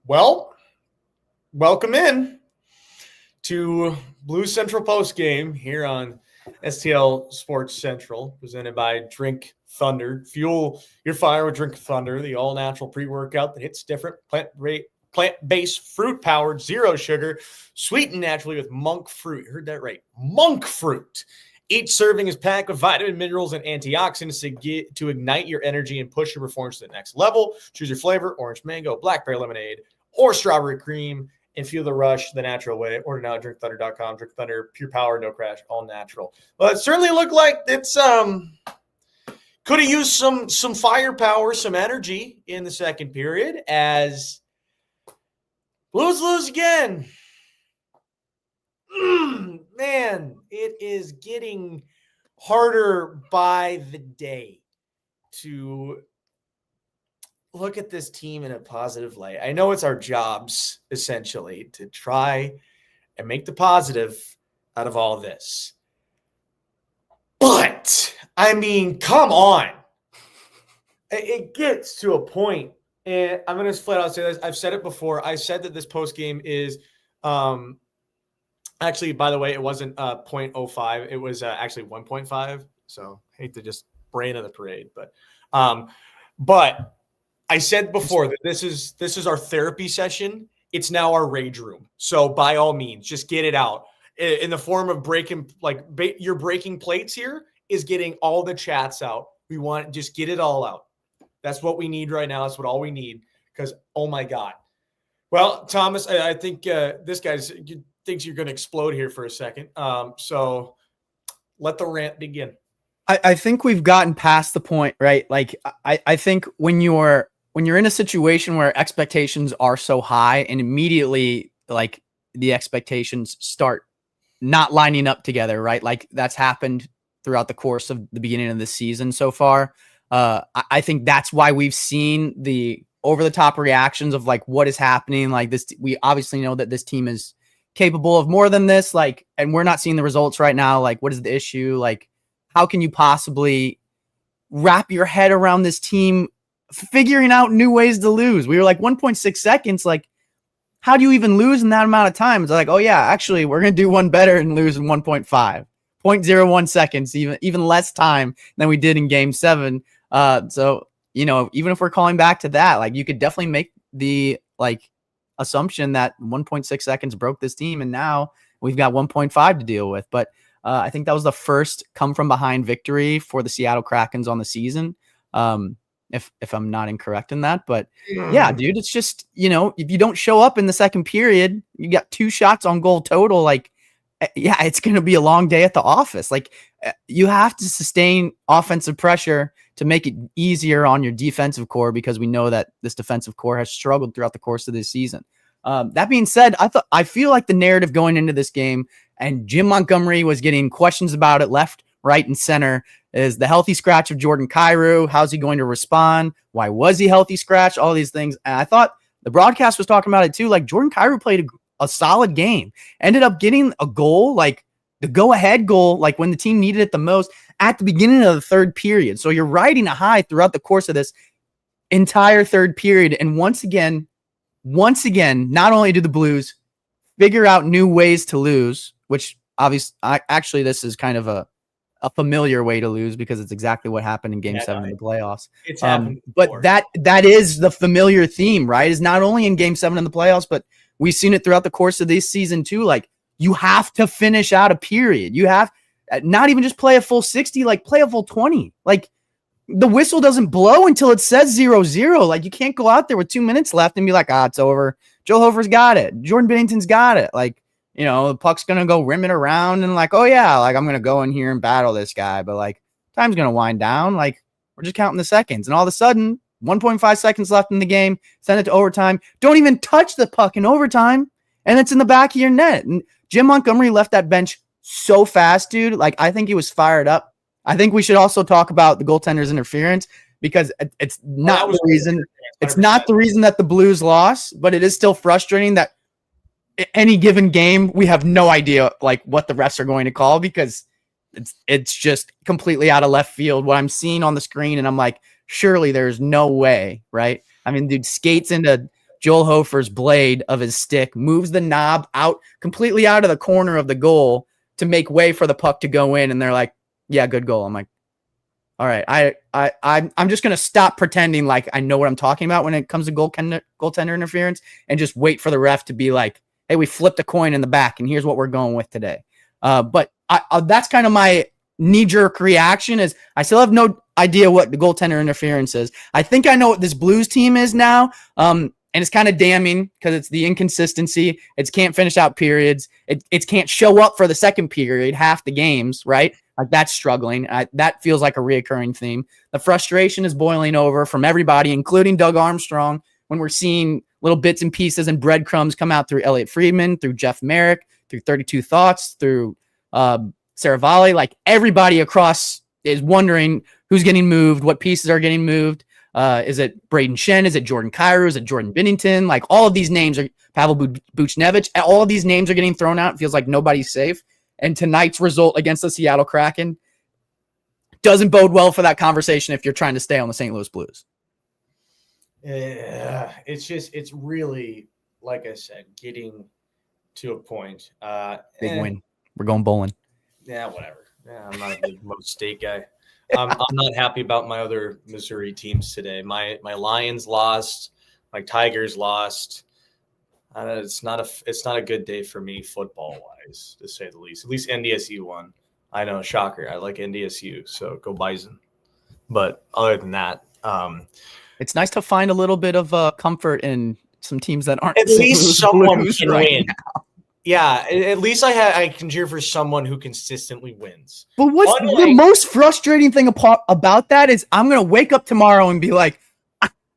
Well, welcome in to Blue Central Post Game here on STL Sports Central, presented by Drink Thunder. Fuel your fire with Drink Thunder, the all-natural pre-workout that hits different, plant-based, fruit-powered, zero sugar, sweetened naturally with monk fruit. You heard that right, monk fruit. Each serving is packed with vitamin, minerals, and antioxidants to ignite your energy and push your performance to the next level. Choose your flavor: orange mango, blackberry lemonade, or strawberry cream, and feel the rush the natural way. Order now at drinkthunder.com. Drink Thunder, pure power, no crash, all natural. Well, it certainly looked like it's could have used some firepower, some energy in the second period as Blues lose again. Man, it is getting harder by the day to look at this team in a positive light. I know it's our jobs, essentially, to try and make the positive out of all this. But, I mean, come on. It gets to a point, and I'm going to flat out say this. I've said it before. I said that this postgame is actually, by the way, it wasn't 0.05. It was actually 1.5. So, I hate to just brain of the parade. But I said before that this is our therapy session. It's now our rage room. So by all means, just get it out in the form of breaking, your breaking plates here is getting all the chats out. We want just get it all out. That's what we need right now. That's what all we need. Because oh my God. Well, Thomas, I think this guy thinks you're going to explode here for a second. So let the rant begin. I think we've gotten past the point, right? Like I think when you're in a situation where expectations are so high and immediately like the expectations start not lining up together, right? Like that's happened throughout the course of the beginning of the season so far. I think that's why we've seen the over the top reactions of like what is happening. Like this, we obviously know that this team is capable of more than this, like, and we're not seeing the results right now. Like, what is the issue? Like, how can you possibly wrap your head around this team figuring out new ways to lose? We were like 1.6 seconds. Like, how do you even lose in that amount of time? It's like, oh yeah, actually we're going to do one better and lose in 1.5, 0.01 seconds, even less time than we did in game 7. So, you know, even if we're calling back to that, like you could definitely make the like assumption that 1.6 seconds broke this team. And now we've got 1.5 to deal with. But I think that was the first come from behind victory for the Seattle Krakens on the season. If I'm not incorrect in that, but yeah, dude, it's just, you know, if you don't show up in the second period, you got 2 shots on goal total. Like, yeah, it's going to be a long day at the office. Like you have to sustain offensive pressure to make it easier on your defensive core, because we know that this defensive core has struggled throughout the course of this season. That being said, I feel like the narrative going into this game, and Jim Montgomery was getting questions about it left, right, and center, is the healthy scratch of Jordan Kyrou. How's he going to respond? Why was he healthy scratch? All these things. And I thought the broadcast was talking about it too. Like Jordan Kyrou played a solid game, ended up getting a goal, like the go-ahead goal, like when the team needed it the most at the beginning of the third period. So you're riding a high throughout the course of this entire third period. And once again, not only do the Blues figure out new ways to lose, which obviously, actually, this is kind of a familiar way to lose because it's exactly what happened in Game 7 in the playoffs. It's happened but that is the familiar theme, right? Is not only in Game 7 in the playoffs, but we've seen it throughout the course of this season too. Like you have to finish out a period. You have not even just play a full 60, like play a full 20. Like the whistle doesn't blow until it says 0-0. Like you can't go out there with 2 minutes left and be like, it's over. Joe Hofer's got it. Jordan Binnington's got it. Like, you know, the puck's going to go rimming around and like, oh yeah, like I'm going to go in here and battle this guy. But like time's going to wind down. Like we're just counting the seconds. And all of a sudden 1.5 seconds left in the game, send it to overtime. Don't even touch the puck in overtime. And it's in the back of your net. And Jim Montgomery left that bench so fast, dude. Like I think he was fired up. I think we should also talk about the goaltender's interference, because it's not the reason. It's not the reason that the Blues lost, but it is still frustrating that any given game we have no idea like what the refs are going to call, because it's just completely out of left field what I'm seeing on the screen, and I'm like, surely there's no way, right? I mean, dude skates into Joel Hofer's blade of his stick moves the knob out completely out of the corner of the goal to make way for the puck to go in. And they're like, yeah, good goal. I'm like, all right, I'm just gonna stop pretending like I know what I'm talking about when it comes to goaltender interference and just wait for the ref to be like, "Hey, we flipped a coin in the back, and here's what we're going with today." But that's kind of my knee-jerk reaction. Is I still have no idea what the goaltender interference is. I think I know what this Blues team is now, and it's kind of damning because it's the inconsistency. It can't finish out periods. It can't show up for the second period, half the games, right? Like that's struggling. That feels like a reoccurring theme. The frustration is boiling over from everybody, including Doug Armstrong, when we're seeing little bits and pieces and breadcrumbs come out through Elliot Friedman, through Jeff Merrick, through 32 Thoughts, through Saravalli. Like everybody across is wondering who's getting moved, what pieces are getting moved. Is it Braden Shen? Is it Jordan Kyrou? Is it Jordan Binnington? Like all of these names are Pavel Buchnevich. All of these names are getting thrown out. It feels like nobody's safe. And tonight's result against the Seattle Kraken doesn't bode well for that conversation if you're trying to stay on the St. Louis Blues. Yeah, it's really, like I said, getting to a point. Big win. We're going bowling. Yeah, whatever. Yeah, I'm not a big Mo State guy. I'm not happy about my other Missouri teams today. My Lions lost. My Tigers lost. It's not a good day for me football wise, to say the least. At least NDSU won. I know, shocker. I like NDSU, so go Bison. But other than that, it's nice to find a little bit of comfort in some teams that aren't. At least someone can win. Now. Yeah, at least I can cheer for someone who consistently wins. But what's the most frustrating thing about that is I'm gonna wake up tomorrow and be like,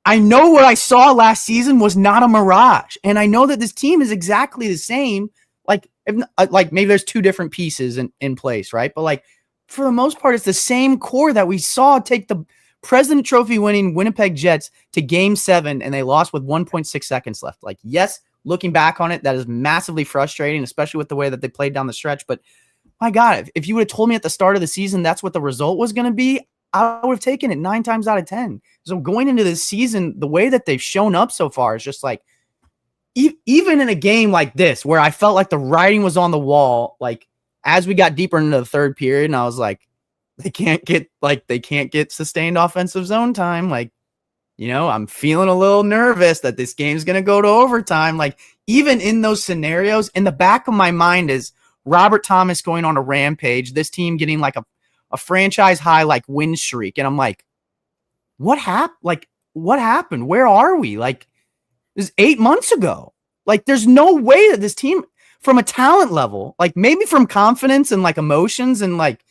I know what I saw last season was not a mirage. And I know that this team is exactly the same. Like maybe there's two different pieces in place, right? But like for the most part, it's the same core that we saw take the President Trophy winning Winnipeg Jets to Game 7, and they lost with 1.6 seconds left. Like, yes, looking back on it, that is massively frustrating, especially with the way that they played down the stretch. But my God, if you would have told me at the start of the season that's what the result was going to be, I would have taken it 9 times out of 10. So going into this season, the way that they've shown up so far is just like, even in a game like this, where I felt like the writing was on the wall, like as we got deeper into the third period, and I was like, they can't get sustained offensive zone time. Like, I'm feeling a little nervous that this game's going to go to overtime. Like even in those scenarios, in the back of my mind is Robert Thomas going on a rampage, this team getting like a franchise high, like win streak. And I'm like, what happened? Like, what happened? Where are we? Like, it was 8 months ago. Like, there's no way that this team, from a talent level, like maybe from confidence and like emotions and like,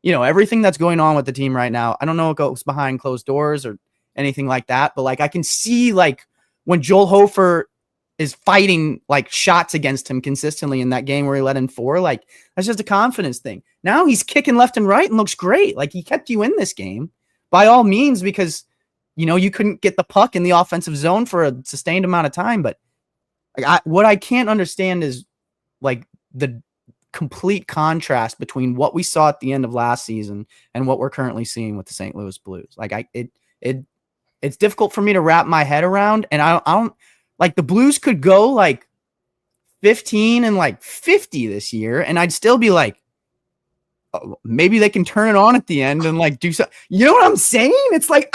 everything that's going on with the team right now. I don't know what goes behind closed doors or anything like that, but like I can see like when Joel Hofer is fighting like shots against him consistently in that game where he let in 4, like that's just a confidence thing. Now he's kicking left and right and looks great. Like he kept you in this game by all means because, you couldn't get the puck in the offensive zone for a sustained amount of time. But what I can't understand is like the complete contrast between what we saw at the end of last season and what we're currently seeing with the St. Louis Blues. Like it's difficult for me to wrap my head around. And I don't like the Blues could go like 15 and like 50 this year. And I'd still be like, oh, maybe they can turn it on at the end and like do something. You know what I'm saying? It's like,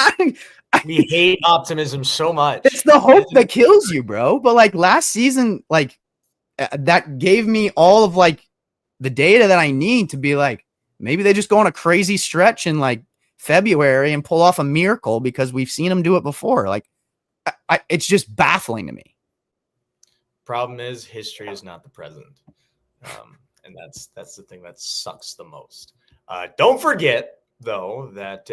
we hate optimism so much. It's the hope that kills you, bro. But like last season, like that gave me all of like the data that I need to be like, maybe they just go on a crazy stretch in like February and pull off a miracle because we've seen them do it before. Like it's just baffling to me. Problem is history is not the present. And that's the thing that sucks the most. Don't forget though, that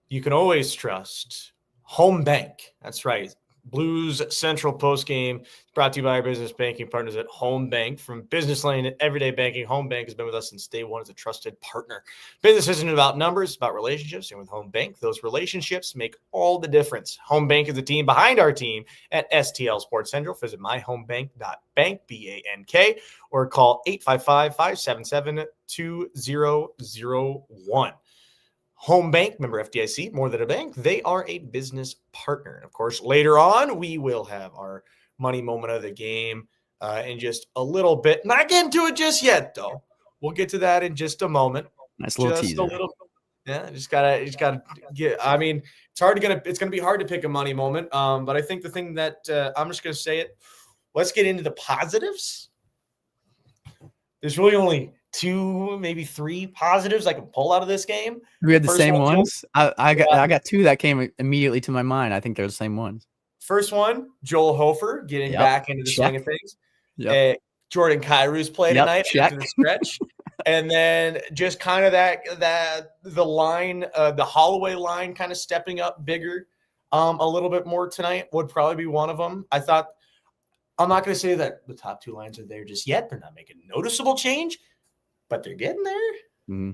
you can always trust Home Bank. That's right. Blues Central postgame brought to you by our business banking partners at Home Bank. From business lane to everyday banking, Home Bank has been with us since day one as a trusted partner. Business isn't about numbers, it's about relationships. And with Home Bank, those relationships make all the difference. Home Bank is the team behind our team at STL Sports Central. Visit myhomebank.bank, BANK, or call 855-577-2001. Home Bank, member FDIC, more than a bank. They are a business partner. And of course, later on, we will have our money moment of the game in just a little bit. Not getting to it just yet, though. We'll get to that in just a moment. Nice little Just teaser. a little. Yeah, just gotta get. I mean, it's gonna be hard to pick a money moment. But I think the thing that I'm just gonna say it. Let's get into the positives. There's really only 2, maybe 3 positives I can pull out of this game. We had the same ones. I Yeah. got 2 that came immediately to my mind. I think they're the same ones. First one, Joel Hofer getting back into the swing of things. Yep. Jordan Kyrie's play tonight after the stretch. And then just kind of the line, the Holloway line kind of stepping up bigger a little bit more tonight would probably be one of them. I'm not going to say that the top 2 lines are there just yet. They're not making a noticeable change, but they're getting there. Mm-hmm.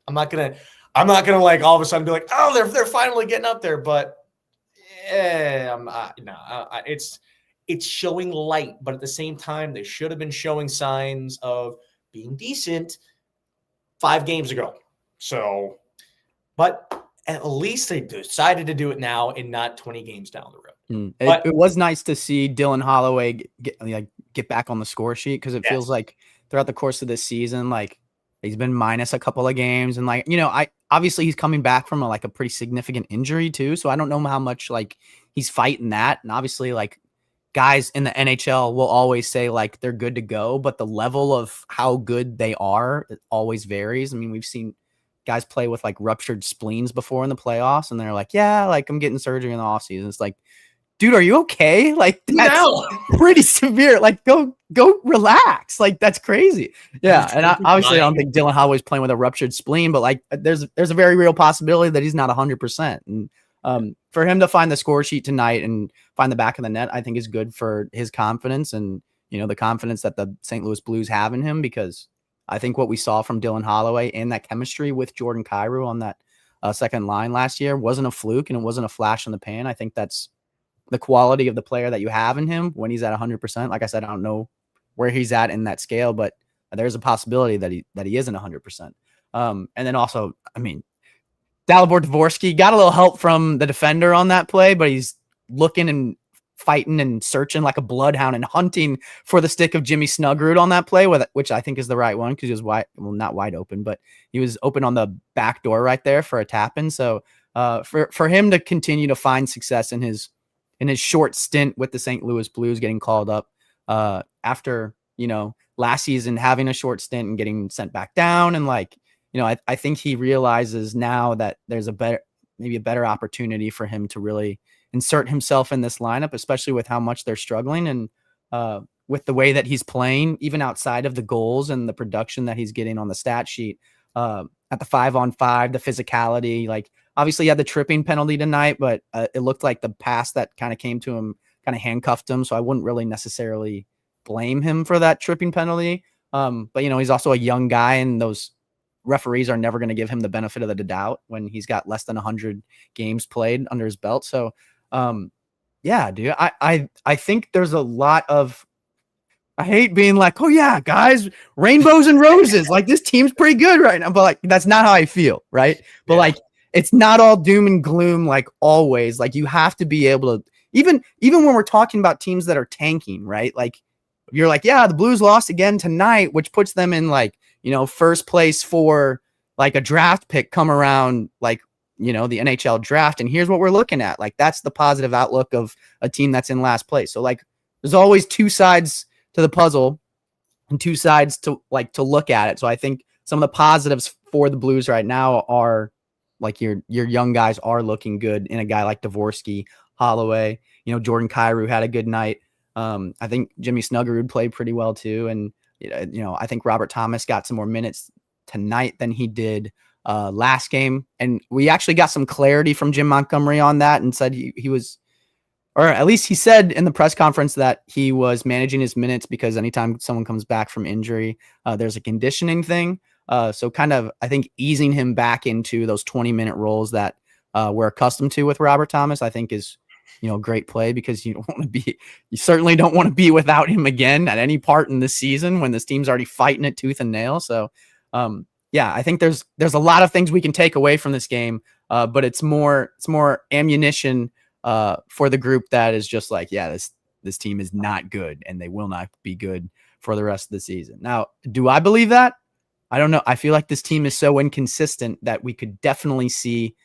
I'm not gonna like all of a sudden be like, oh, they're finally getting up there, but it's showing light, but at the same time, they should have been showing signs of being decent 5 games ago. So, but at least they decided to do it now and not 20 games down the road. It was nice to see Dylan Holloway get back on the score sheet, because it feels like throughout the course of this season, like he's been minus a couple of games, and obviously he's coming back from a pretty significant injury too. So I don't know how much he's fighting that, and obviously guys in the NHL will always say they're good to go, but the level of how good they are, it always varies. I mean, we've seen guys play with ruptured spleens before in the playoffs, and they're I'm getting surgery in the offseason. It's dude, are you okay? That's pretty severe. Go relax. That's crazy. Yeah. And obviously I don't think Dylan Holloway's playing with a ruptured spleen, but there's a very real possibility that he's not 100%. And for him to find the score sheet tonight and find the back of the net, I think is good for his confidence and, the confidence that the St. Louis Blues have in him, because I think what we saw from Dylan Holloway and that chemistry with Jordan Kyrou on that second line last year wasn't a fluke, and it wasn't a flash in the pan. I think that's the quality of the player that you have in him when he's at 100%. Like I said, I don't know where he's at in that scale, but there's a possibility that he isn't 100%. And then also, I mean, Dalibor Dvorsky got a little help from the defender on that play, but he's looking and fighting and searching like a bloodhound and hunting for the stick of Jimmy Snuggerud on that play, which I think is the right one, because he was not wide open, but he was open on the back door right there for a tap in. So for him to continue to find success in his short stint with the St. Louis Blues, getting called up after, last season having a short stint and getting sent back down. And I think he realizes now that there's maybe a better opportunity for him to really insert himself in this lineup, especially with how much they're struggling. And with the way that he's playing, even outside of the goals and the production that he's getting on the stat sheet, at the 5-on-5, the physicality, obviously he had the tripping penalty tonight, but it looked like the pass that kind of came to him kind of handcuffed him. So I wouldn't really necessarily blame him for that tripping penalty. But he's also a young guy, and those referees are never going to give him the benefit of the doubt when he's got less than 100 games played under his belt. So yeah, dude, I think there's a lot of, I hate being oh yeah, guys, rainbows and roses. This team's pretty good right now, but that's not how I feel. Right. But it's not all doom and gloom. Always, you have to be able to, even when we're talking about teams that are tanking, right? You're yeah, the Blues lost again tonight, which puts them in first place for a draft pick come around, the NHL draft. And here's what we're looking at. That's the positive outlook of a team that's in last place. So there's always 2 sides to the puzzle and 2 sides to look at it. So I think some of the positives for the Blues right now are your young guys are looking good in a guy like Dvorsky, Holloway, Jordan Kyrou had a good night. I think Jimmy Snuggerud played pretty well too. And, I think Robert Thomas got some more minutes tonight than he did last game. And we actually got some clarity from Jim Montgomery on that, and said he was, or at least he said in the press conference that he was managing his minutes, because anytime someone comes back from injury, there's a conditioning thing. So kind of, I think, easing him back into those 20-minute roles that we're accustomed to with Robert Thomas, I think is, great play, because you certainly don't want to be without him again at any part in this season when this team's already fighting it tooth and nail. So yeah, I think there's a lot of things we can take away from this game, but it's more ammunition for the group that is just like, yeah, this team is not good, and they will not be good for the rest of the season. Now, do I believe that? I don't know. I feel like this team is so inconsistent that we could definitely see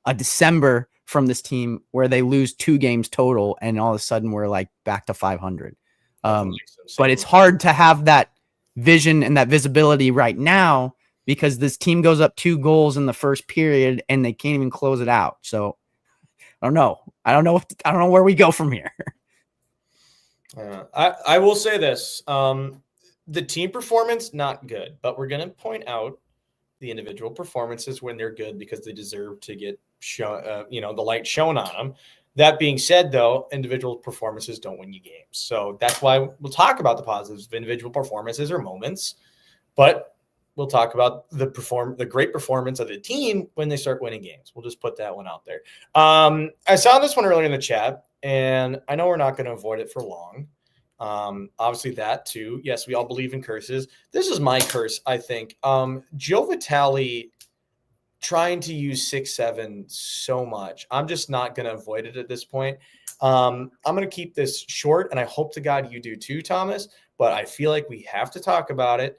a December from this team where they lose 2 games total, and all of a sudden we're like back to 500. But it's hard to have that vision and that visibility right now because this team goes up 2 goals in the first period and they can't even close it out. So I don't know. I don't know where we go from here. I will say this. The team performance, not good, but we're going to point out the individual performances when they're good because they deserve to get shown, the light shown on them. That being said, though, individual performances don't win you games. So that's why we'll talk about the positives of individual performances or moments, but we'll talk about the great performance of the team when they start winning games. We'll just put that one out there. I saw this one earlier in the chat, and I know we're not going to avoid it for long. Obviously that too. Yes, we all believe in curses. This is my curse, I think. Joe Vitale trying to use 6-7 so much. I'm just not going to avoid it at this point. I'm going to keep this short, and I hope to God you do too, Thomas, but I feel like we have to talk about it.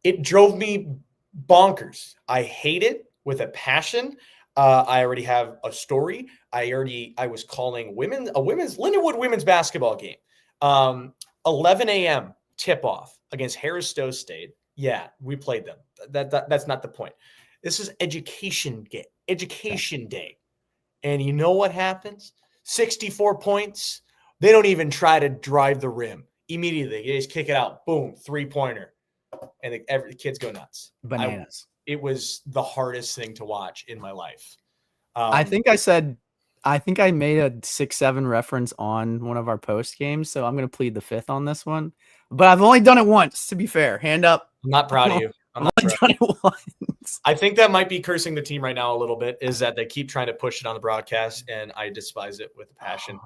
It drove me bonkers. I hate it with a passion. I already have a story. I was calling Lindenwood women's basketball game. 11 a.m. tip off against Harris-Stowe State. Yeah, we played them. That's not the point. This is education day. And you know what happens? 64 points. They don't even try to drive the rim. Immediately, they just kick it out. Boom, 3-pointer. And the kids go nuts. Bananas. It was the hardest thing to watch in my life. I think I made a 6-7 reference on one of our post games, so I'm going to plead the fifth on this one. But I've only done it once, to be fair. Hand up. I'm not proud of you. I've only done it once. I think that might be cursing the team right now a little bit, is that they keep trying to push it on the broadcast, and I despise it with a passion.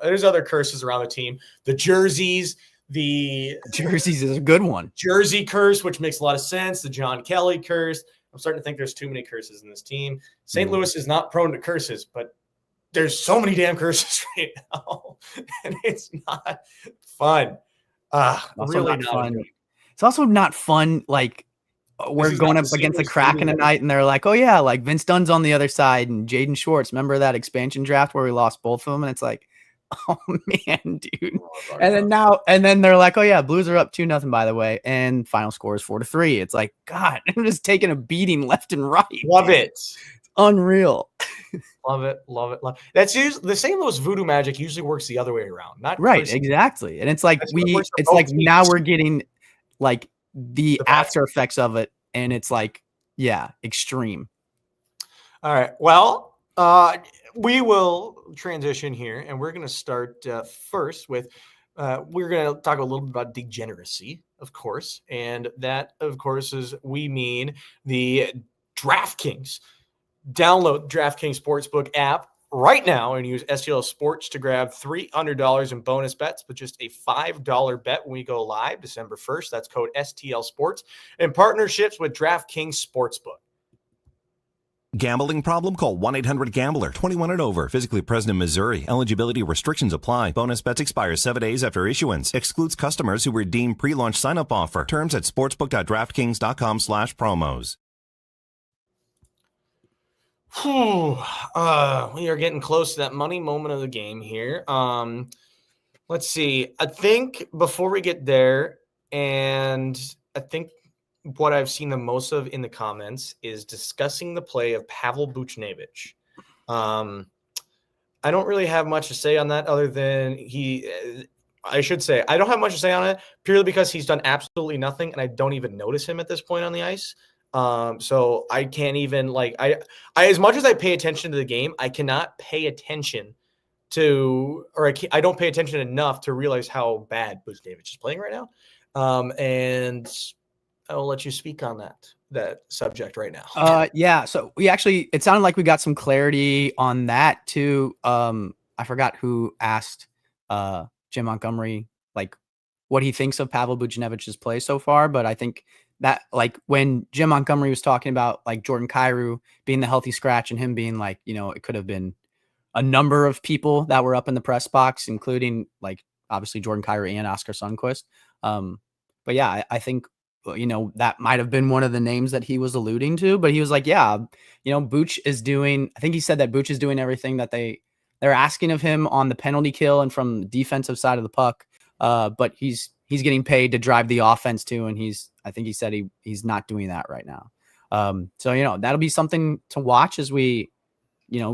There's other curses around the team. The jerseys. The jerseys is a good one. Jersey curse, which makes a lot of sense. The John Kelly curse. I'm starting to think there's too many curses in this team. St. Louis is not prone to curses, but there's so many damn curses right now, and it's not fun. Really not fun. It's also not fun. Like we're going up against the Kraken tonight, and they're like, "Oh yeah, like Vince Dunn's on the other side, and Jaden Schwartz. Remember that expansion draft where we lost both of them?" And it's like, oh man, dude. And then they're like, oh yeah, Blues are up 2-0, by the way, and final score is 4-3. It's like, God, I'm just taking a beating left and right. Love it. It's unreal. Love it. That's usually the St. Louis voodoo magic usually works the other way around. Not right, exactly. And it's like now we're getting like the after effects of it, and it's like, yeah, extreme. All right. Well, we will transition here, and we're going to start first with we're going to talk a little bit about degeneracy, of course, and that, of course, is we mean the DraftKings. Download DraftKings Sportsbook app right now and use STL Sports to grab $300 in bonus bets with just a $5 bet when we go live December 1st. That's code STL Sports in partnerships with DraftKings Sportsbook. Gambling problem? Call 1-800-GAMBLER. 21 and over. Physically present in Missouri. Eligibility restrictions apply. Bonus bets expire 7 days after issuance. Excludes customers who redeem pre-launch sign-up offer. Terms at sportsbook.draftkings.com/promos. We are getting close to that money moment of the game here. Let's see. I think before we get there, and I think what I've seen the most of in the comments is discussing the play of Pavel Buchnevich. I don't really have much to say on that other than I don't have much to say on it purely because he's done absolutely nothing, and I don't even notice him at this point on the ice. So I can't even I as much as I pay attention to the game, I cannot pay attention to, or I don't pay attention enough to realize how bad Buchnevich is playing right now. And I will let you speak on that subject right now. Yeah. So it sounded like we got some clarity on that too. I forgot who asked Jim Montgomery like what he thinks of Pavel Buchnevich's play so far, but I think that like when Jim Montgomery was talking about like Jordan Kyrou being the healthy scratch and him being like, it could have been a number of people that were up in the press box, including like obviously Jordan Kyrou and Oscar Sundquist. But yeah, I think, that might have been one of the names that he was alluding to, but he was like, yeah, Booch is doing, I think he said that Booch is doing everything that they're asking of him on the penalty kill and from the defensive side of the puck. But he's getting paid to drive the offense too. And I think he said he's not doing that right now. So, that'll be something to watch as we,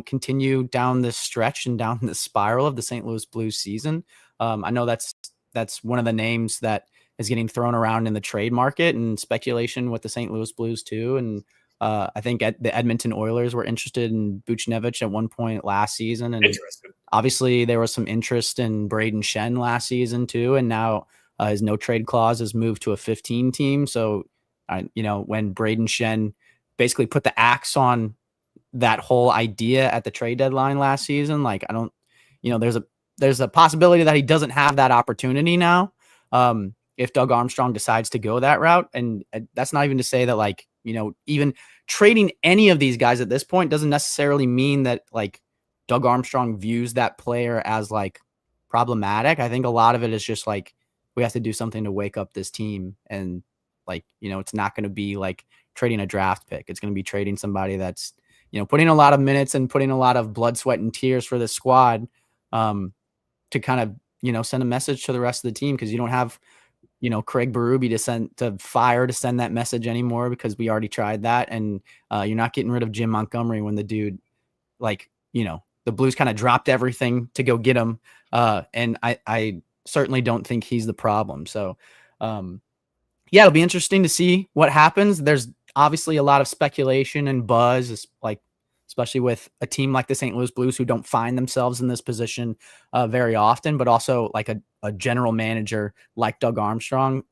continue down this stretch and down the spiral of the St. Louis Blues season. I know that's one of the names that is getting thrown around in the trade market and speculation with the St. Louis Blues too. And I think the Edmonton Oilers were interested in Buchnevich at one point last season. And obviously there was some interest in Braden Shen last season too. And now his no trade clause has moved to a 15 team. So, when Braden Shen basically put the axe on that whole idea at the trade deadline last season, like I don't, there's a possibility that he doesn't have that opportunity now. If Doug Armstrong decides to go that route. And that's not even to say that like, even trading any of these guys at this point doesn't necessarily mean that like Doug Armstrong views that player as like problematic. I think a lot of it is just like, we have to do something to wake up this team. And like, it's not going to be like trading a draft pick. It's going to be trading somebody that's, putting a lot of minutes and putting a lot of blood, sweat, and tears for this squad to kind of, send a message to the rest of the team. Cause you don't have, Craig Berube to send that message anymore because we already tried that. And you're not getting rid of Jim Montgomery when the dude, like, the Blues kind of dropped everything to go get him. And I certainly don't think he's the problem. So, yeah, it'll be interesting to see what happens. There's obviously a lot of speculation and buzz, like, especially with a team like the St. Louis Blues who don't find themselves in this position very often, but also like a general manager like Doug Armstrong,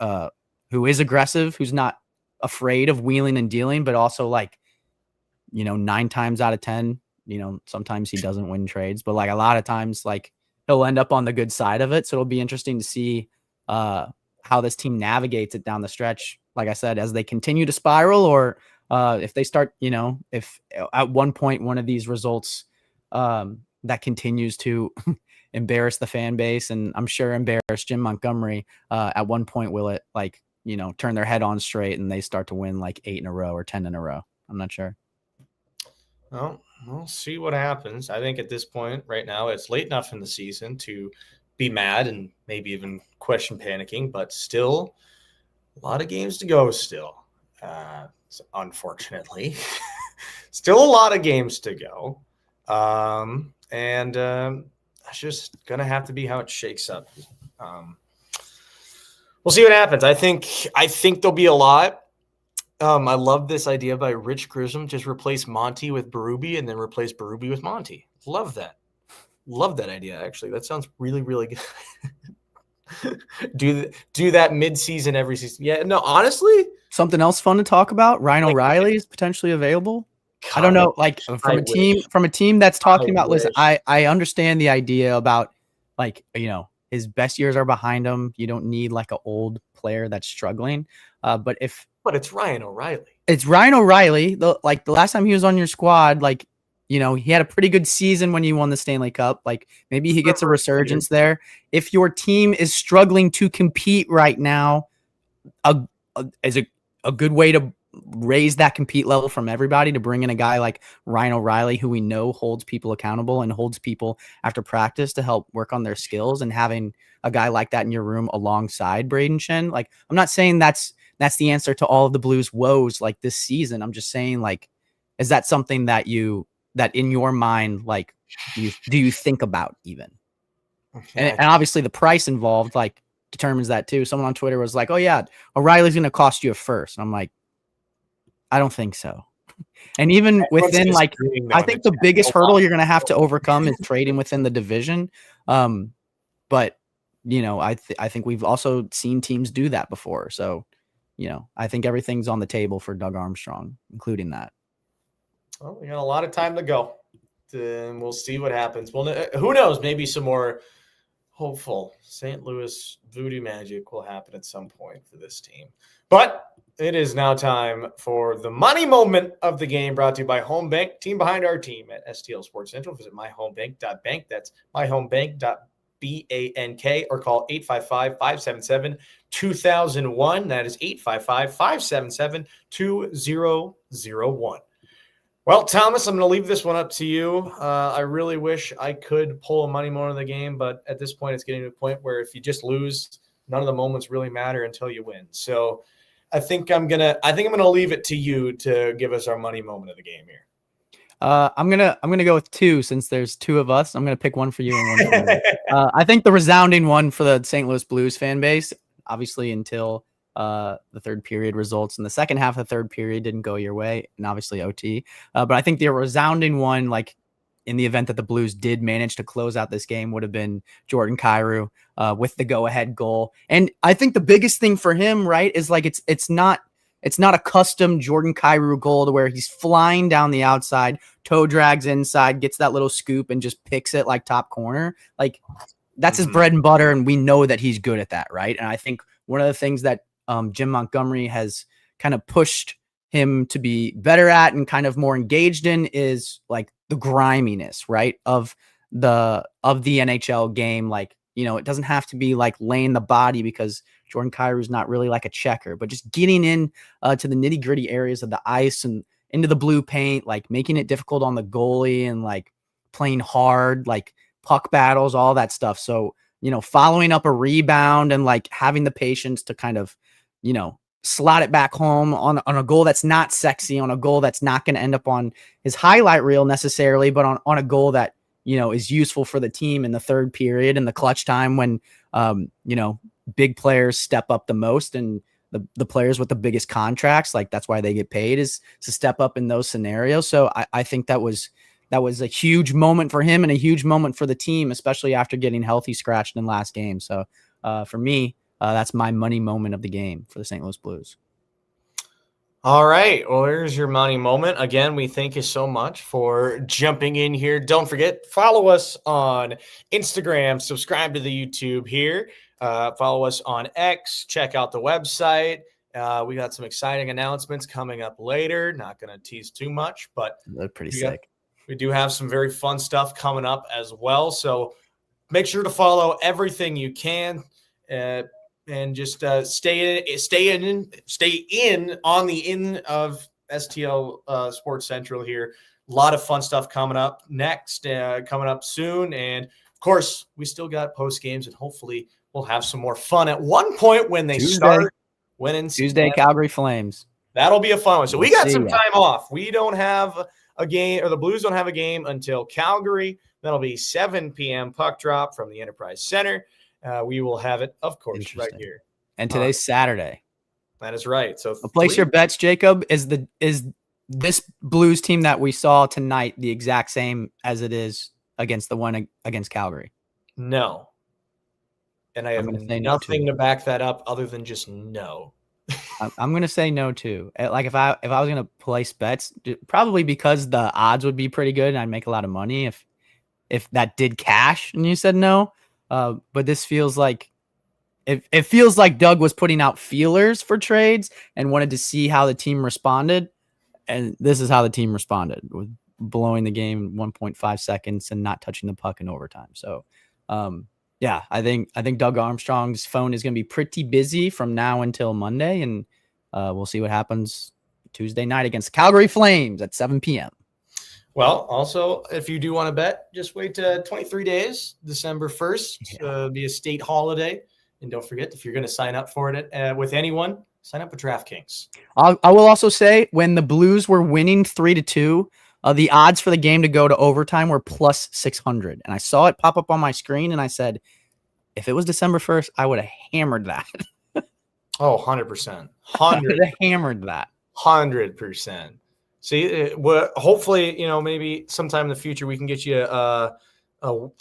who is aggressive, who's not afraid of wheeling and dealing, but also like, 9 times out of 10, sometimes he doesn't win trades, but like a lot of times, like he'll end up on the good side of it. So it'll be interesting to see how this team navigates it down the stretch. Like I said, as they continue to spiral, or if they start, if at one point one of these results that continues to embarrass the fan base, and I'm sure embarrass Jim Montgomery, at one point will it like, turn their head on straight and they start to win like 8 in a row or 10 in a row. I'm not sure. Well, we'll see what happens. I think at this point right now, it's late enough in the season to be mad and maybe even question panicking, but still a lot of games to go still. Unfortunately, still a lot of games to go. And that's just going to have to be how it shakes up. We'll see what happens. I think there'll be a lot. I love this idea by Rich Grissom. Just replace Monty with Berube and then replace Berube with Monty. Love that. Love that idea, actually. That sounds really, really good. do that mid-season every season. Yeah, no, honestly. Something else fun to talk about. Ryan O'Reilly is potentially available. I don't know, like from a team that's talking about, listen, I understand the idea about like, his best years are behind him. You don't need like an old player that's struggling. But it's Ryan O'Reilly. It's Ryan O'Reilly. The last time he was on your squad, like, he had a pretty good season when you won the Stanley Cup. Like maybe he gets a resurgence there. If your team is struggling to compete right now, is a good way to raise that compete level from everybody to bring in a guy like Ryan O'Reilly, who we know holds people accountable and holds people after practice to help work on their skills, and having a guy like that in your room alongside Braden Shen. Like, I'm not saying that's the answer to all of the Blues' woes like this season. I'm just saying, like, is that something that in your mind, like, do you think about even? Yeah. And obviously the price involved, like, determines that too. Someone on Twitter was like, oh yeah, O'Reilly's going to cost you a first. And I'm like, I don't think so. And even within, like, I think the biggest hurdle you're going to have to overcome is trading within the division. But I think we've also seen teams do that before. So, I think everything's on the table for Doug Armstrong, including that. Well, we got a lot of time to go. And we'll see what happens. Well, who knows? Maybe some more hopeful St. Louis voodoo magic will happen at some point for this team. But it is now time for the money moment of the game, brought to you by Home Bank, team behind our team at STL Sports Central. Visit myhomebank.bank. That's myhomebank.bank, or call 855-577-2001. That is 855-577-2001. Well, Thomas, I'm going to leave this one up to you. I really wish I could pull a money moment of the game, but at this point, it's getting to a point where if you just lose, none of the moments really matter until you win. So I think I'm gonna leave it to you to give us our money moment of the game here. I'm gonna go with two, since there's two of us. I'm gonna pick one for you and one for me. I think the resounding one for the St. Louis Blues fan base, obviously until the third period results, and the second half of the third period didn't go your way, and obviously OT. But I think the resounding one, like in the event that the Blues did manage to close out this game, would have been Jordan Kyrou with the go-ahead goal. And I think the biggest thing for him, right, is like it's not a custom Jordan Kyrou goal to where he's flying down the outside, toe drags inside, gets that little scoop, and just picks it like top corner. Like that's his bread and butter, and we know that he's good at that, right? And I think one of the things that Jim Montgomery has kind of pushed him to be better at and kind of more engaged in is like the griminess, right, of the NHL game. Like, you know, it doesn't have to be like laying the body, because Jordan Kyrou is not really like a checker, but just getting in to the nitty gritty areas of the ice and into the blue paint, like making it difficult on the goalie and like playing hard, like puck battles, all that stuff. So, you know, following up a rebound and like having the patience to kind of, you know, slot it back home on a goal that's not sexy, on a goal that's not going to end up on his highlight reel necessarily, but on a goal that, you know, is useful for the team in the third period and the clutch time when, you know, big players step up the most, and the players with the biggest contracts, like that's why they get paid, is to step up in those scenarios. So I think that was a huge moment for him and a huge moment for the team, especially after getting healthy scratched in last game. So for me, that's my money moment of the game for the St. Louis Blues. All right. Well, here's your money moment. Again, we thank you so much for jumping in here. Don't forget, follow us on Instagram, subscribe to the YouTube here, follow us on X, check out the website. We got some exciting announcements coming up later. Not going to tease too much, but they're pretty sick. We do have some very fun stuff coming up as well. So make sure to follow everything you can. And just stay in on the in of STL Sports Central here. A lot of fun stuff coming up next, coming up soon. And of course, we still got post games, and hopefully we'll have some more fun at one point when they start winning. Tuesday, Calgary Flames. That'll be a fun one. So we got some time off. We don't have a game, or the Blues don't have a game until Calgary. That'll be 7 p.m. puck drop from the Enterprise Center. We will have it, of course, right here. And today's Saturday. That is right. So place your bets, Jacob. Is this Blues team that we saw tonight the exact same as it is against the one against Calgary? No. And I have nothing to back that up other than just no. I'm going to say no too. Like if I was going to place bets, probably because the odds would be pretty good and I'd make a lot of money if that did cash and you said no. But this feels like it feels like Doug was putting out feelers for trades and wanted to see how the team responded. And this is how the team responded, with blowing the game 1.5 seconds and not touching the puck in overtime. So, yeah, I think Doug Armstrong's phone is going to be pretty busy from now until Monday, and we'll see what happens Tuesday night against the Calgary Flames at 7 p.m. Well, also, if you do want to bet, just wait 23 days, December 1st, be a state holiday. And don't forget, if you're going to sign up for it with anyone, sign up with DraftKings. I will also say, when the Blues were winning 3-2, the odds for the game to go to overtime were plus 600. And I saw it pop up on my screen, and I said, if it was December 1st, I would have hammered that. Oh, 100%. I would have hammered that. 100%. See, hopefully, maybe sometime in the future we can get you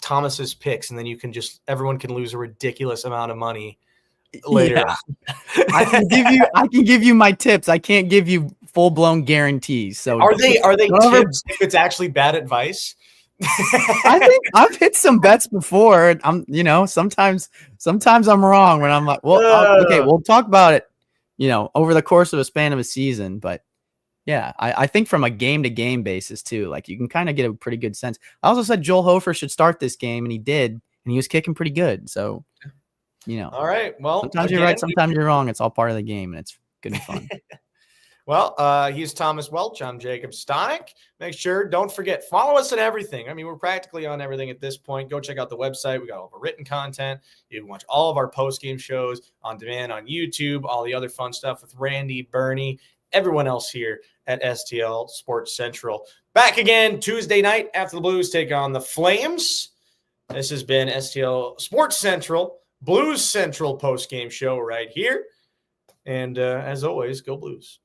Thomas's picks, and then everyone can lose a ridiculous amount of money later. Yeah. I can give you my tips. I can't give you full blown guarantees. So are they tips if it's actually bad advice? I think I've hit some bets before. Sometimes I'm wrong when I'm like, well, okay, we'll talk about it, over the course of a span of a season. But yeah, I think from a game to game basis too, like you can kind of get a pretty good sense. I also said Joel Hofer should start this game, and he did, and he was kicking pretty good. So, all right. Well, sometimes you're right, sometimes you're wrong. It's all part of the game, and it's good and fun. Well, he's Thomas Welch. I'm Jacob Stonick. Make sure, don't forget, follow us at everything. I mean, we're practically on everything at this point. Go check out the website. We got all the written content. You can watch all of our post-game shows on demand on YouTube, all the other fun stuff with Randy, Bernie, everyone else here at STL Sports Central. Back again Tuesday night after the Blues take on the Flames. This has been STL Sports Central, Blues Central post-game show right here. And as always, go Blues.